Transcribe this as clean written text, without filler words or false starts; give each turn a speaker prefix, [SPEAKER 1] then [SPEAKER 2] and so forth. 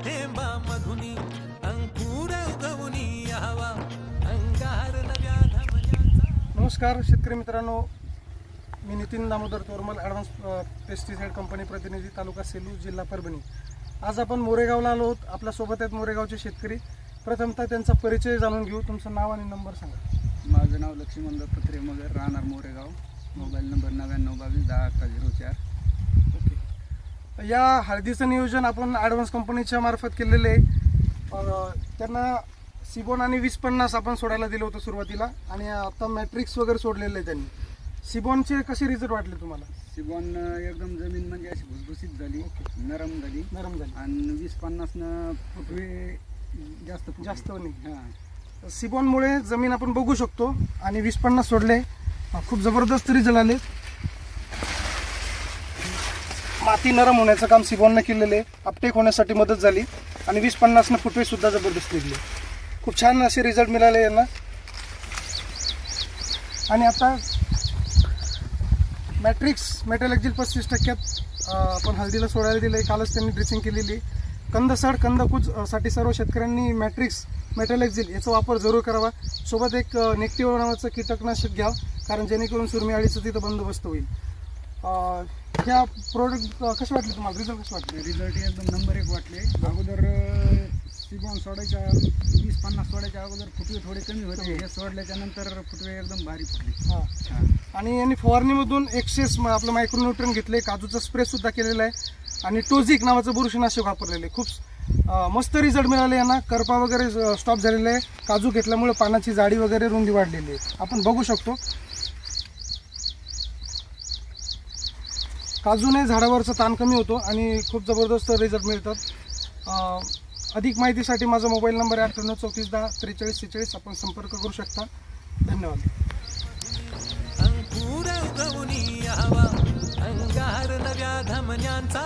[SPEAKER 1] थेंबा मधुनी अंकुर उगवणी यावा अंगार नव्या धमन्यांचा।
[SPEAKER 2] नमस्कार शेतकरी मित्रांनो, मी Nitin Damodar Toramal, advance pesticide company प्रतिनिधी, तालुका सेलू, जिल्हा परभणी। आज आपण मोरेगावला आलो आहोत। आपल्यासोबत आहेत मोरेगावचे शेतकरी। प्रथमतः त्यांचा परिचय जाणून घेऊ। तुमचं नाव आणि नंबर सांगा।
[SPEAKER 3] माझं नाव लक्ष्मण दत्तात्रय मगर, राहणार मोरेगाव, मोबाईल नंबर 9922101104।
[SPEAKER 2] ओके, या हळदीचं नियोजन आपण ॲडव्हान्स कंपनीच्या मार्फत केलेले आहे। त्यांना सिबॉन आणि 2050 आपण सोडायला दिलं होतं सुरुवातीला, आणि आता मॅट्रिक्स वगैरे सोडलेलं आहे त्यांनी। सिबॉनचे कसे रिझल्ट वाटले तुम्हाला?
[SPEAKER 3] सिबॉन एकदम जमीन म्हणजे अशी भुसभुशीत झाली, नरम झाली आणि 20-50 फुटवे जास्त नाही। हां,
[SPEAKER 2] सिबॉनमुळे जमीन आपण बघू शकतो, आणि 20-50 सोडले, खूप जबरदस्त रिझल्ट आले। माती नरम होण्याचं काम सिबॉनने केलेलं आहे, अपटेक होण्यासाठी मदत झाली, आणि 20-50 फुटवे सुद्धा जबरदस्त निघले। खूप छान असे रिझल्ट मिळाले यांना। आणि आता मॅट्रिक्स मेटॅलेक्झिल 35% आपण हळदीला सोडायला दिलं आहे। कालच त्यांनी ड्रेसिंग केलेली। कंदसड कंदकूज साठी सर्व शेतकऱ्यांनी मॅट्रिक्स मेटॅलेक्झिल याचा वापर जरूर करावा। सोबत एक नेक्टिव्ह नावाचं कीटकनाशक घ्या, कारण जेणेकरून सुरमी अळीचं तिथं बंदोबस्त होईल। ह्या प्रोडक्ट कसे वाटले तुम्हाला? रिझल्ट कसे वाटले?
[SPEAKER 3] रिझल्ट एकदम नंबर 1 वाटले। अगोदर सिबॉन सोडायच्या 20-50 सोडायच्या अगोदर फुटवे थोडे कमी होते, हे सोडल्याच्या नंतर फुटवे एकदम भारी फुटले।
[SPEAKER 2] हां, आणि यांनी फवारणीमधून एक्सेस आपलं मायक्रोन्यूट्रन घेतले, काजूचा स्प्रे सुद्धा केलेला आहे, आणि टोझिक नावाचं बुरशीनाशक वापरलेले। खूप मस्त रिझल्ट मिळाले यांना। करपा वगैरे स्टॉप झालेले आहे। काजू घेतल्यामुळे पानाची जाडी वगैरे रुंदी वाढलेली आहे, आपण बघू शकतो। काजूने झाडावरचा ताण कमी होतो आणि खूप जबरदस्त रिझल्ट मिळतात। अधिक माहितीसाठी माझा मोबाईल नंबर आहे 9834104346। आपण संपर्क करू शकता। धन्यवाद।
[SPEAKER 1] अंकुर उगवणी यावा अंगार नव्या धमन्यांचा।